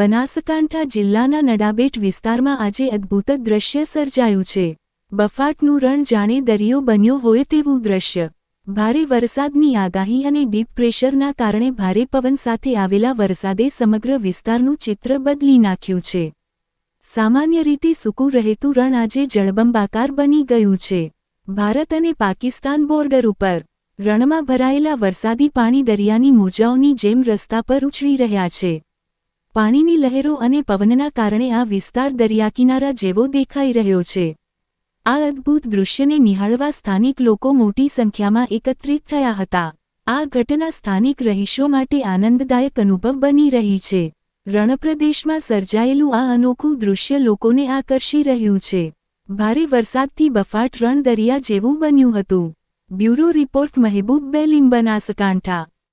બનાસકાંઠા જિલ્લાના નડાબેટ વિસ્તારમાં આજે અદ્ભુત દ્રશ્ય સર્જાયું છે। બફાટનું રણ જાણે દરિયો બન્યો હોય તેવું દ્રશ્ય। ભારે વરસાદની આગાહી અને ડીપ પ્રેશરના કારણે ભારે પવન સાથે આવેલા વરસાદે સમગ્ર વિસ્તારનું ચિત્ર બદલી નાખ્યું છે। સામાન્ય રીતે સૂકું રહેતું રણ આજે જળબંબાકાર બની ગયું છે। ભારત અને પાકિસ્તાન બોર્ડર ઉપર રણમાં ભરાયેલા વરસાદી પાણી દરિયાની મોજાઓની જેમ રસ્તા પર ઉછળી રહ્યા છે। પાણીની લહેરો અને પવનના કારણે આ વિસ્તાર દરિયાકિનારા જેવો દેખાઈ રહ્યો છે। આ અદ્ભુત દૃશ્યને નિહાળવા સ્થાનિક લોકો મોટી સંખ્યામાં એકત્રિત થયા હતા। આ ઘટના સ્થાનિક રહીશો માટે આનંદદાયક અનુભવ બની રહી છે। રણપ્રદેશમાં સર્જાયેલું આ અનોખું દૃશ્ય લોકોને આકર્ષી રહ્યું છે। ભારે વરસાદથી બફાટ રણ દરિયા જેવું બન્યું હતું। Bureau report Mehboob Belim Banaskantha.